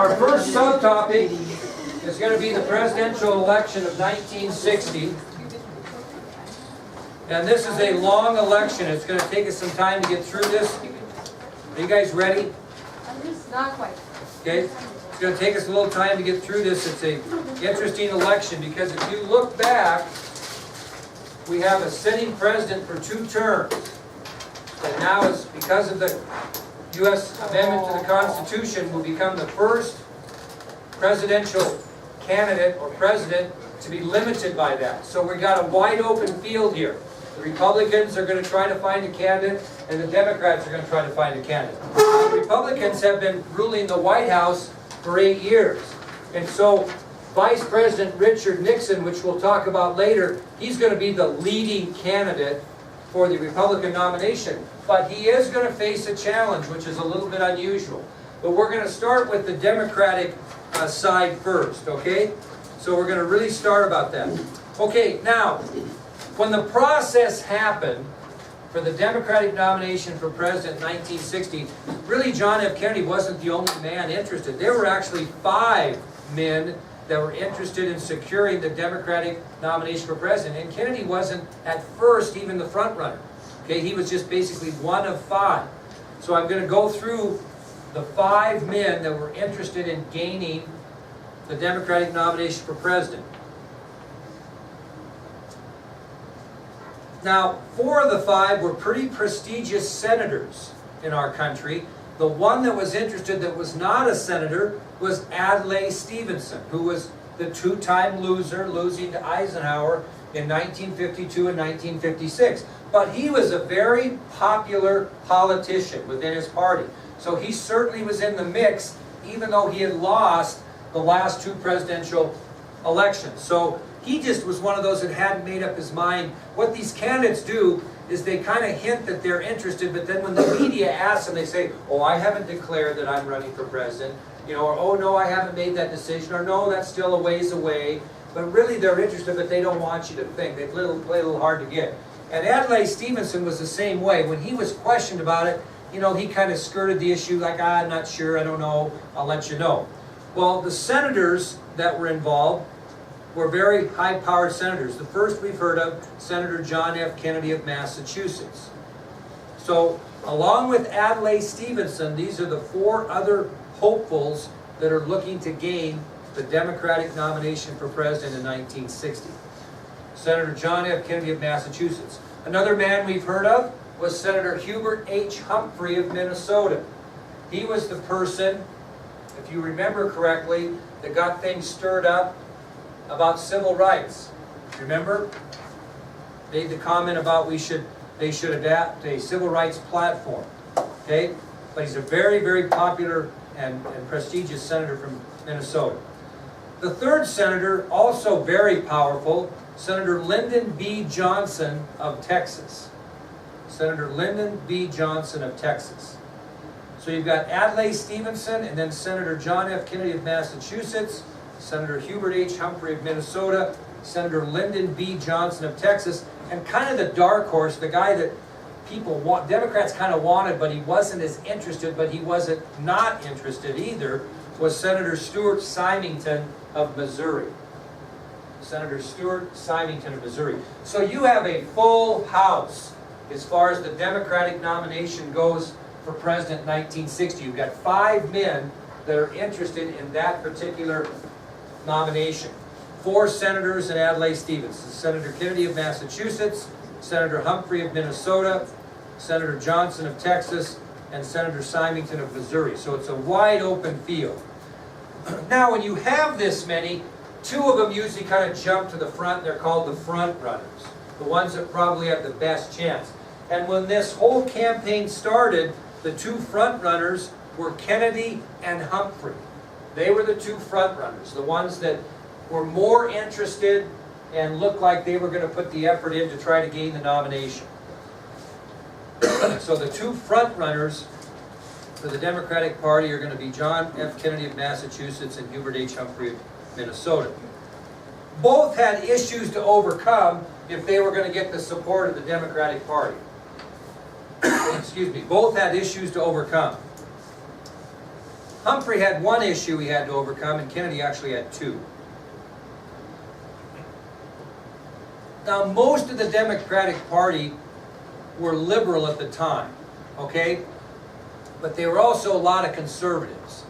Our first subtopic is going to be the presidential election of 1960. And this is a long election. It's going to take us some time to get through this. Are you guys ready? Not quite. Okay. It's going to take us a little time to get through this. It's an interesting election because if you look back, we have a sitting president for 2 terms. And now it's because of the U.S. Amendment to the Constitution will become the first presidential candidate or president to be limited by that. So we've got a wide open field here. The Republicans are going to try to find a candidate, and the Democrats are going to try to find a candidate. The Republicans have been ruling the White House for 8 years. And so Vice President Richard Nixon, which we'll talk about later, he's going to be the leading candidate for the Republican nomination. But he is going to face a challenge, which is a little bit unusual. But we're going to start with the Democratic side first, okay? So we're going to really start about that. Okay, now, when the process happened for the Democratic nomination for president in 1960, really John F. Kennedy wasn't the only man interested. There were actually 5 men that were interested in securing the Democratic nomination for president. And Kennedy wasn't at first even the front runner. Okay, he was just basically one of 5. So I'm going to go through the 5 men that were interested in gaining the Democratic nomination for president. Now, 4 of the 5 were pretty prestigious senators in our country. The one that was interested that was not a senator was Adlai Stevenson, who was the 2-time loser, losing to Eisenhower in 1952 and 1956. But he was a very popular politician within his party. So he certainly was in the mix, even though he had lost the last 2 presidential elections. So he just was one of those that hadn't made up his mind. What these candidates do is they kind of hint that they're interested, but then when the media asks them, they say, oh, I haven't declared that I'm running for president, or oh, no, I haven't made that decision, or no, that's still a ways away. But really they're interested, but they don't want you to think. They play a little hard to get. And Adlai Stevenson was the same way. When he was questioned about it, he kind of skirted the issue like, I'm not sure, I don't know, I'll let you know. Well, the senators that were involved were very high-powered senators. The first we've heard of, Senator John F. Kennedy of Massachusetts. So, along with Adlai Stevenson, these are the 4 other hopefuls that are looking to gain the Democratic nomination for president in 1960. Senator John F. Kennedy of Massachusetts. Another man we've heard of was Senator Hubert H. Humphrey of Minnesota. He was the person, if you remember correctly, that got things stirred up about civil rights. Remember? Made the comment about they should adapt a civil rights platform. Okay? But he's a very, very popular and prestigious senator from Minnesota. The 3rd senator, also very powerful, Senator Lyndon B. Johnson of Texas. Senator Lyndon B. Johnson of Texas. So you've got Adlai Stevenson and then Senator John F. Kennedy of Massachusetts, Senator Hubert H. Humphrey of Minnesota, Senator Lyndon B. Johnson of Texas, and kind of the dark horse, the guy that Democrats kind of wanted, but he wasn't as interested, but he wasn't not interested either, was Senator Stuart Symington of Missouri. Senator Stuart Symington of Missouri. So you have a full house as far as the Democratic nomination goes for president in 1960. You've got 5 men that are interested in that particular nomination. 4 senators and Adlai Stevenson. Senator Kennedy of Massachusetts, Senator Humphrey of Minnesota, Senator Johnson of Texas, and Senator Symington of Missouri. So it's a wide open field. Now when you have this many, 2 of them usually kind of jump to the front. They're called the front runners, the ones that probably have the best chance. And when this whole campaign started, the 2 front runners were Kennedy and Humphrey. They were the 2 front runners, the ones that were more interested and looked like they were going to put the effort in to try to gain the nomination. So the 2 front runners for the Democratic Party are going to be John F. Kennedy of Massachusetts and Hubert H. Humphrey of Minnesota. Both had issues to overcome if they were going to get the support of the Democratic Party. Excuse me. Both had issues to overcome. Humphrey had one issue he had to overcome, and Kennedy actually had two. Now, most of the Democratic Party were liberal at the time, okay? But there were also a lot of conservatives.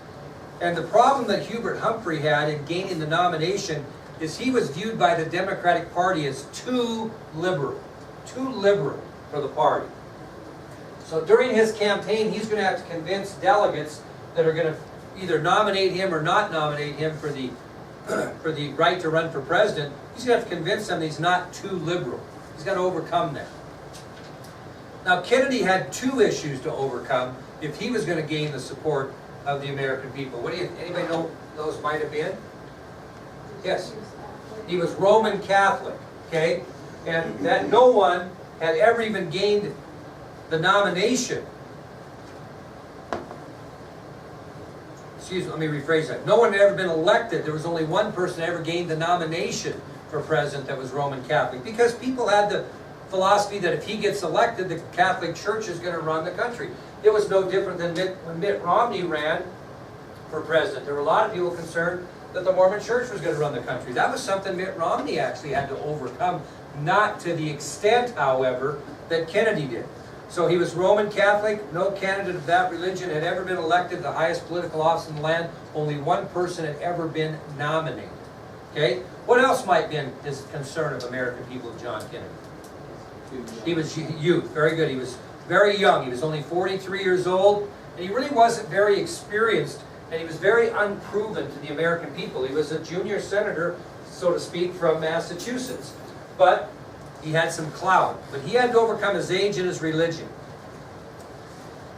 And the problem that Hubert Humphrey had in gaining the nomination is he was viewed by the Democratic Party as too liberal for the party. So during his campaign, he's going to have to convince delegates that are going to either nominate him or not nominate him for the for the right to run for president. He's going to have to convince them that he's not too liberal. He's got to overcome that. Now, Kennedy had two issues to overcome if he was going to gain the support of the American people. What do you, anybody know those might have been? Yes. He was Roman Catholic, okay? And that no one had ever even gained the nomination. Excuse me, let me rephrase that. No one had ever been elected. There was only one person that ever gained the nomination for president that was Roman Catholic. Because people had the philosophy that if he gets elected, the Catholic Church is going to run the country. It was no different than when Mitt Romney ran for president. There were a lot of people concerned that the Mormon Church was going to run the country. That was something Mitt Romney actually had to overcome, not to the extent, however, that Kennedy did. So he was Roman Catholic. No candidate of that religion had ever been elected to the highest political office in the land. Only one person had ever been nominated. Okay? What else might have been his concern of American people of John Kennedy? He was youth. Very good. He was very young. He was only 43 years old, and he really wasn't very experienced, and he was very unproven to the American people. He was a junior senator, so to speak, from Massachusetts. But he had some clout. But he had to overcome his age and his religion.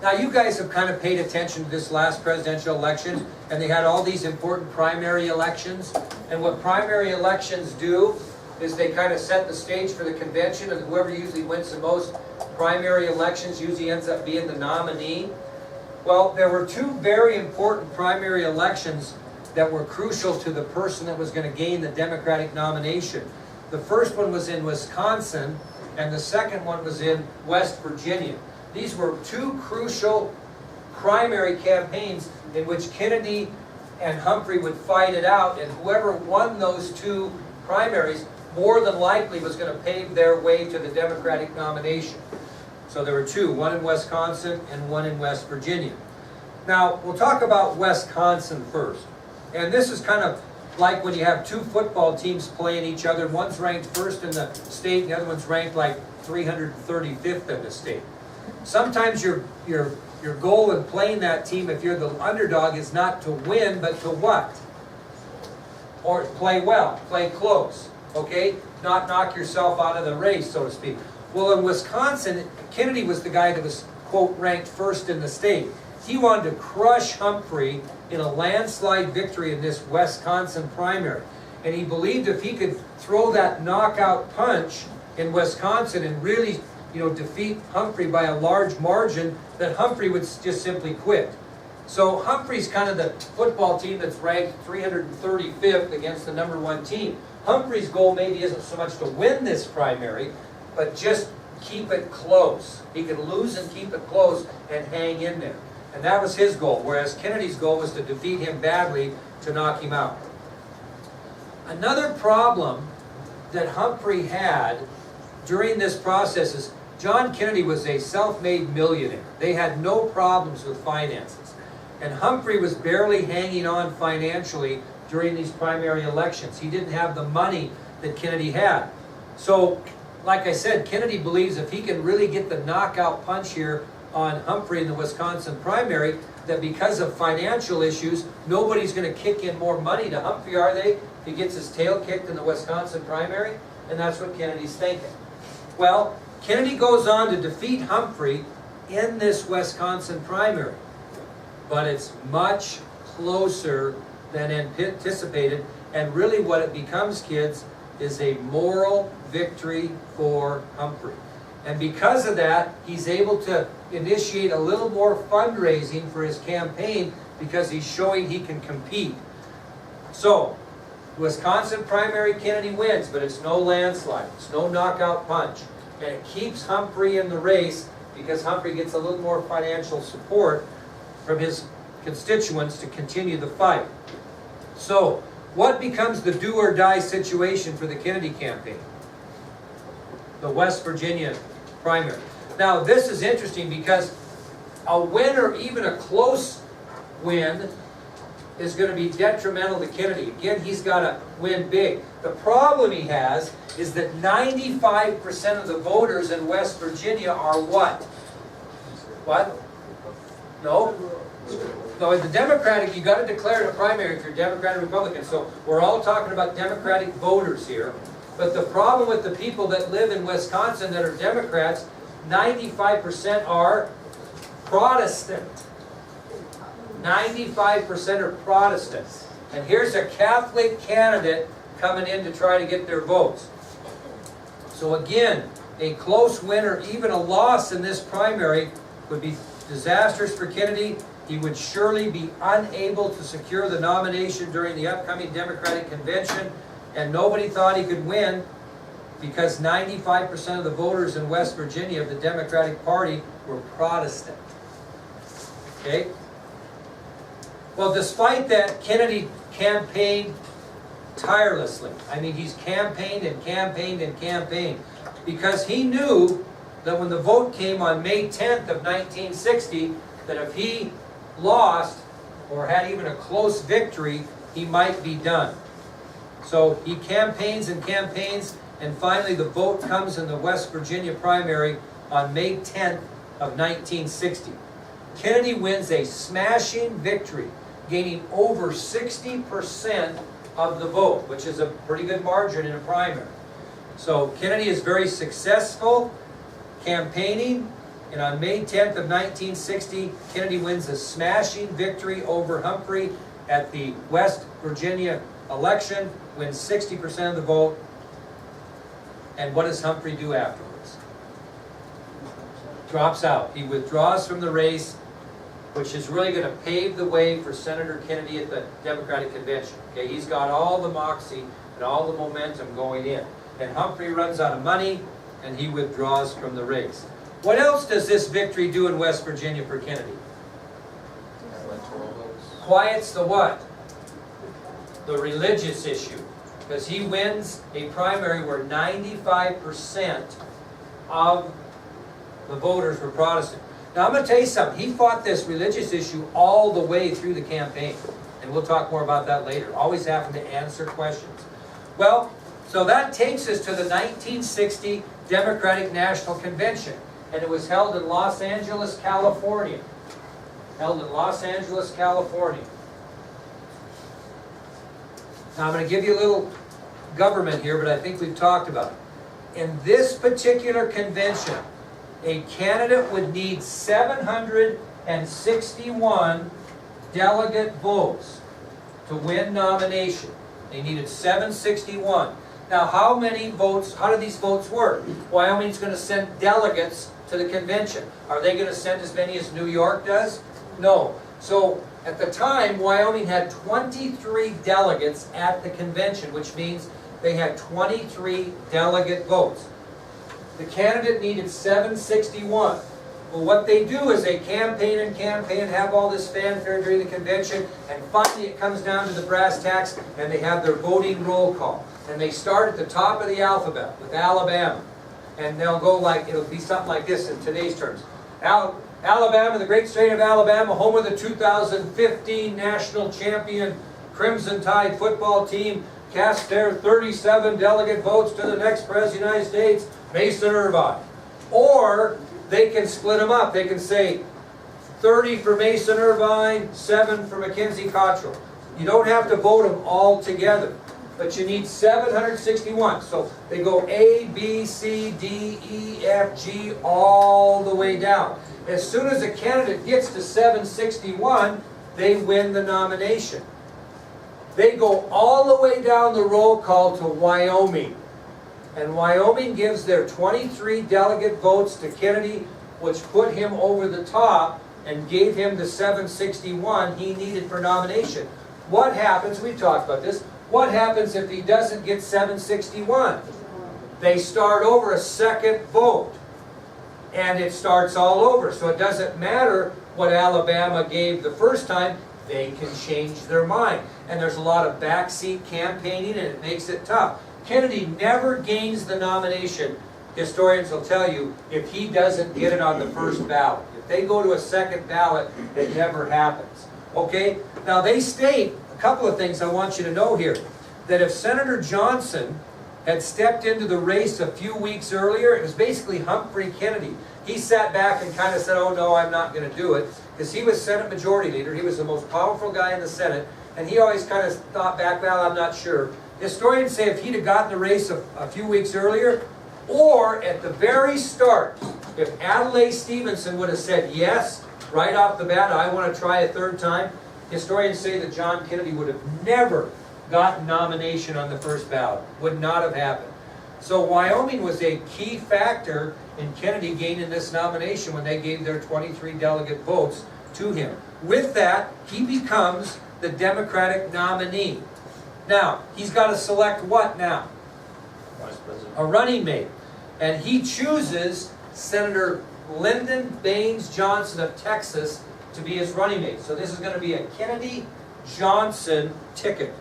Now, you guys have kind of paid attention to this last presidential election, and they had all these important primary elections. And what primary elections do is they kind of set the stage for the convention, and whoever usually wins the most primary elections usually ends up being the nominee. Well, there were two very important primary elections that were crucial to the person that was going to gain the Democratic nomination. The first one was in Wisconsin, and the second one was in West Virginia. These were two crucial primary campaigns in which Kennedy and Humphrey would fight it out, and whoever won those two primaries more than likely was going to pave their way to the Democratic nomination. So there were two, one in Wisconsin and one in West Virginia. Now, we'll talk about Wisconsin first. And this is kind of like when you have two football teams playing each other. One's ranked first in the state, and the other one's ranked like 335th in the state. Sometimes your goal in playing that team, if you're the underdog, is not to win, but to what? Or play well, play close, okay? Not knock yourself out of the race, so to speak. Well, in Wisconsin, Kennedy was the guy that was, quote, ranked first in the state. He wanted to crush Humphrey in a landslide victory in this Wisconsin primary. And he believed if he could throw that knockout punch in Wisconsin and really, defeat Humphrey by a large margin, that Humphrey would just simply quit. So Humphrey's kind of the football team that's ranked 335th against the #1 team. Humphrey's goal maybe isn't so much to win this primary, but just keep it close. He could lose and keep it close and hang in there. And that was his goal, whereas Kennedy's goal was to defeat him badly, to knock him out. Another problem that Humphrey had during this process is John Kennedy was a self-made millionaire. They had no problems with finances. And Humphrey was barely hanging on financially during these primary elections. He didn't have the money that Kennedy had. So, like I said, Kennedy believes if he can really get the knockout punch here on Humphrey in the Wisconsin primary, that because of financial issues, nobody's going to kick in more money to Humphrey, are they? If he gets his tail kicked in the Wisconsin primary, and that's what Kennedy's thinking. Well, Kennedy goes on to defeat Humphrey in this Wisconsin primary, but it's much closer than anticipated, and really what it becomes, kids, is a moral victory for Humphrey. And because of that, he's able to initiate a little more fundraising for his campaign because he's showing he can compete. So, Wisconsin primary, Kennedy wins, but it's no landslide. It's no knockout punch. And it keeps Humphrey in the race because Humphrey gets a little more financial support from his constituents to continue the fight. So, what becomes the do or die situation for the Kennedy campaign? The West Virginia primary. Now, this is interesting because a win or even a close win is going to be detrimental to Kennedy. Again, he's got to win big. The problem he has is that 95% of the voters in West Virginia are what? What? No? No, in the Democratic, you got to declare it a primary if you're Democrat or Republican. So we're all talking about Democratic voters here. But the problem with the people that live in Wisconsin that are Democrats, 95% are Protestant. 95% are Protestant. And here's a Catholic candidate coming in to try to get their votes. So again, a close win or even a loss in this primary would be disastrous for Kennedy. He would surely be unable to secure the nomination during the upcoming Democratic convention, and nobody thought he could win because 95% of the voters in West Virginia of the Democratic Party were Protestant. Okay? Well, despite that, Kennedy campaigned tirelessly. I mean, he's campaigned and campaigned and campaigned because he knew that when the vote came on May 10th of 1960, that if he lost or had even a close victory, he might be done. So he campaigns and campaigns, and finally the vote comes in the West Virginia primary on May 10th of 1960. Kennedy wins a smashing victory, gaining over 60% of the vote, which is a pretty good margin in a primary. So Kennedy is very successful campaigning, and on May 10th of 1960, Kennedy wins a smashing victory over Humphrey at the West Virginia election, wins 60% of the vote. And what does Humphrey do afterwards? Drops out. He withdraws from the race, which is really going to pave the way for Senator Kennedy at the Democratic Convention. Okay, he's got all the moxie and all the momentum going in. And Humphrey runs out of money, and he withdraws from the race. What else does this victory do in West Virginia for Kennedy? Quiets the what? The religious issue. Because he wins a primary where 95% of the voters were Protestant. Now I'm going to tell you something. He fought this religious issue all the way through the campaign. And we'll talk more about that later. Always having to answer questions. Well, so that takes us to the 1960 Democratic National Convention. And it was held in Los Angeles, California. Held in Los Angeles, California. Now I'm going to give you a little government here, but I think we've talked about it. In this particular convention, a candidate would need 761 delegate votes to win nomination. They needed 761. Now, how many votes, how do these votes work? Wyoming's going to send delegates to the convention. Are they going to send as many as New York does? No. So, at the time, Wyoming had 23 delegates at the convention, which means they had 23 delegate votes. The candidate needed 761. Well, what they do is they campaign and campaign, have all this fanfare during the convention, and finally it comes down to the brass tacks, and they have their voting roll call. And they start at the top of the alphabet with Alabama. And they'll go like, it'll be something like this in today's terms. Alabama, the great state of Alabama, home of the 2015 national champion Crimson Tide football team, cast their 37 delegate votes to the next president of the United States, Mason Irvine. Or they can split them up. They can say 30 for Mason Irvine, 7 for Mackenzie Cottrell. You don't have to vote them all together, but you need 761. So they go A, B, C, D, E, F, G, all the way down. As soon as a candidate gets to 761, they win the nomination. They go all the way down the roll call to Wyoming. And Wyoming gives their 23 delegate votes to Kennedy, which put him over the top and gave him the 761 he needed for nomination. What happens, we've talked about this, what happens if he doesn't get 761? They start over a second vote. And it starts all over. So it doesn't matter what Alabama gave the first time, they can change their mind. And there's a lot of backseat campaigning, and it makes it tough. Kennedy never gains the nomination, historians will tell you, if he doesn't get it on the first ballot. If they go to a second ballot, it never happens. Okay? Now they state a couple of things I want you to know here. That if Senator Johnson had stepped into the race a few weeks earlier, it was basically Humphrey Kennedy. He sat back and kind of said, oh no, I'm not going to do it. Because he was Senate Majority Leader. He was the most powerful guy in the Senate. And he always kind of thought back, well, I'm not sure. Historians say if he'd have gotten the race a few weeks earlier, or at the very start, if Adlai Stevenson would have said yes, right off the bat, I want to try a third time, historians say that John Kennedy would have never gotten nomination on the first ballot. Would not have happened. So Wyoming was a key factor in Kennedy gaining this nomination when they gave their 23 delegate votes to him. With that, he becomes the Democratic nominee. Now, he's got to select what now? Vice President. A running mate. And he chooses Senator Lyndon Baines Johnson of Texas to be his running mate. So this is going to be a Kennedy-Johnson ticket.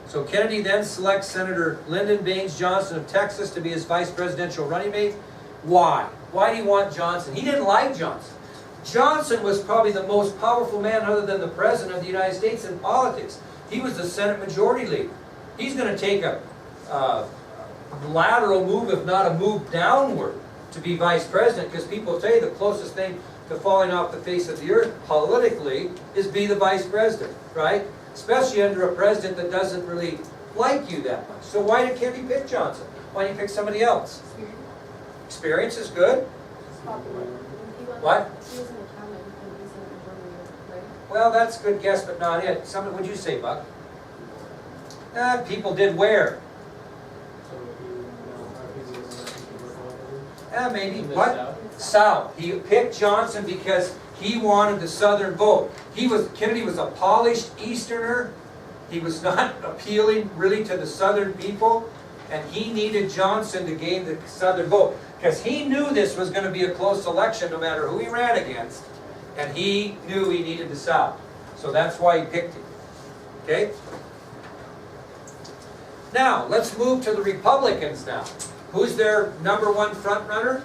So Kennedy then selects Senator Lyndon Baines Johnson of Texas to be his vice presidential running mate. Why? Why do you want Johnson? He didn't like Johnson. Johnson was probably the most powerful man other than the President of the United States in politics. He was the Senate Majority Leader. He's going to take a lateral move, if not a move downward, to be vice president, because people say the closest thing to falling off the face of the earth politically is be the vice president, right? Especially under a president that doesn't really like you that much. So why can't he pick Johnson? Why don't you pick somebody else? Experience is good. What? Well, that's a good guess, but not it. Somebody, what'd you say, Buck? People did where? Maybe. What? South. He picked Johnson because he wanted the Southern vote. Kennedy was a polished Easterner. He was not appealing really to the Southern people, and he needed Johnson to gain the Southern vote because he knew this was going to be a close election no matter who he ran against, and he knew he needed the South. So that's why he picked him. Okay? Now, let's move to the Republicans now. Who's their number one front runner?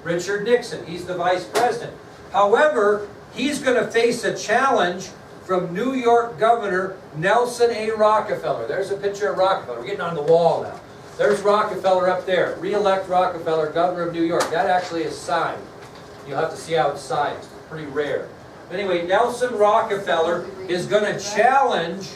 Richard Nixon. He's the vice president. However, he's going to face a challenge from New York Governor Nelson A. Rockefeller. There's a picture of Rockefeller. We're getting on the wall now. There's Rockefeller up there. Re-elect Rockefeller, governor of New York. That actually is signed. You'll have to see how it's signed. It's pretty rare. But anyway, Nelson Rockefeller is going to challenge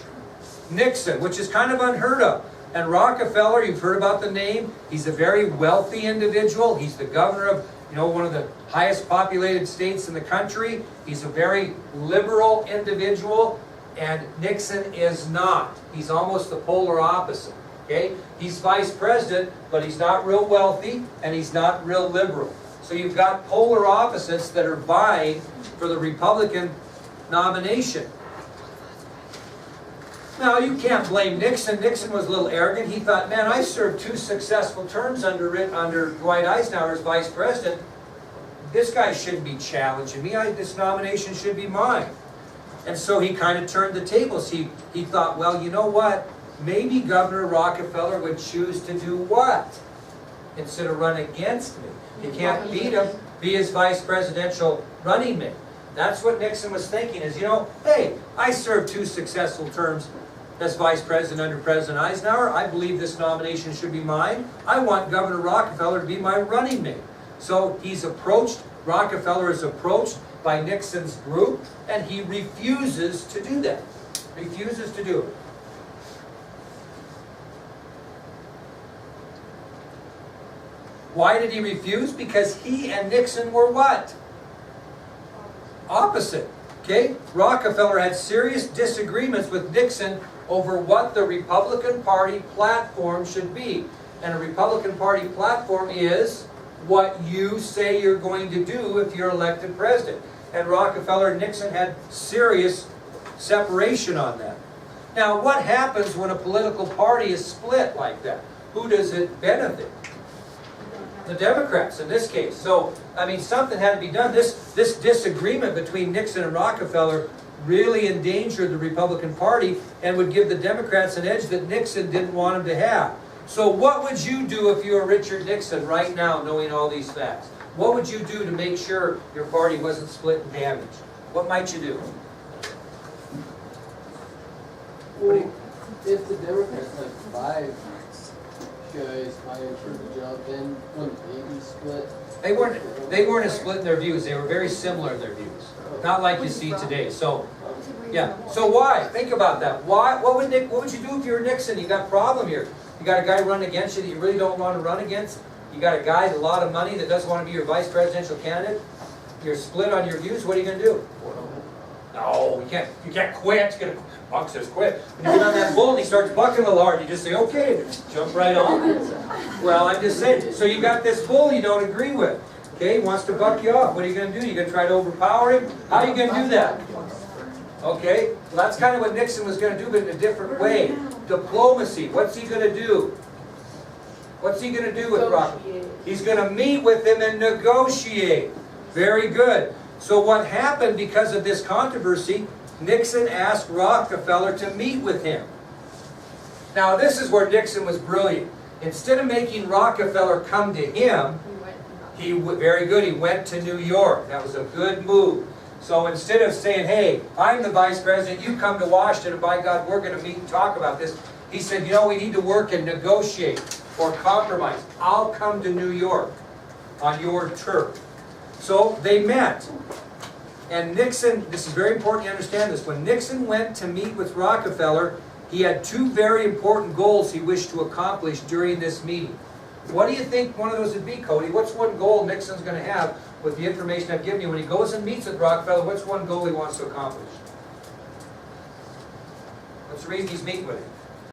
Nixon, which is kind of unheard of. And Rockefeller, you've heard about the name. He's a very wealthy individual. He's the governor of, one of the highest populated states in the country. He's a very liberal individual, and Nixon is not. He's almost the polar opposite. Okay? He's vice president, but he's not real wealthy, and he's not real liberal. So you've got polar opposites that are vying for the Republican nomination. Now, you can't blame Nixon. Nixon was a little arrogant. He thought, man, I served 2 successful terms under Dwight Eisenhower as vice president. This guy shouldn't be challenging me. This nomination should be mine. And so he kind of turned the tables. He thought, well, you know what? Maybe Governor Rockefeller would choose to do what? Instead of run against me. You can't beat him. Be his vice presidential running mate. That's what Nixon was thinking is, hey, I served 2 successful terms as vice president under President Eisenhower. I believe this nomination should be mine. I want Governor Rockefeller to be my running mate. So Rockefeller is approached by Nixon's group, and he refuses to do that. Refuses to do it. Why did he refuse? Because he and Nixon were what? Opposite. Okay? Rockefeller had serious disagreements with Nixon over what the Republican Party platform should be. And a Republican Party platform is what you say you're going to do if you're elected president. And Rockefeller and Nixon had serious separation on that. Now, what happens when a political party is split like that? Who does it benefit? The Democrats in this case. So, I mean, something had to be done. This disagreement between Nixon and Rockefeller really endangered the Republican Party and would give the Democrats an edge that Nixon didn't want them to have. So what would you do if you were Richard Nixon right now, knowing all these facts? What would you do to make sure your party wasn't split and damaged? What might you do? Well, if the Democrats had 5 guys hired for the job, then wouldn't they be split? They weren't as split in their views. They were very similar in their views. Not like you see today. So, yeah. So why? Think about that. Why? What would you do if you were Nixon? You got a problem here. You got a guy running against you that you really don't want to run against. You got a guy with a lot of money that doesn't want to be your vice presidential candidate. You're split on your views. What are you going to do? No, you can't. You can't quit. Buck says quit. When you get on that bull and he starts bucking a little hard, you just say, okay, jump right on. Well, I'm just saying. So you got this bull you don't agree with. Okay, he wants to buck you off. What are you going to do? You going to try to overpower him? How are you going to do that? Okay, well, that's kind of what Nixon was going to do, but in a different way. Diplomacy. What's he going to do? What's he going to do with Rockefeller? He's going to meet with him and negotiate. Very good. So what happened because of this controversy, Nixon asked Rockefeller to meet with him. Now this is where Nixon was brilliant. Instead of making Rockefeller come to him, very good, he went to New York. That was a good move. So instead of saying, hey, I'm the vice president, you come to Washington, and by God, we're going to meet and talk about this, he said, you know, we need to work and negotiate or compromise. I'll come to New York on your turf. So they met. And Nixon, this is very important you understand this, when Nixon went to meet with Rockefeller, he had 2 very important goals he wished to accomplish during this meeting. What do you think one of those would be, Cody? What's one goal Nixon's going to have with the information I've given you? When he goes and meets with Rockefeller, what's one goal he wants to accomplish? What's the reason he's meeting with him?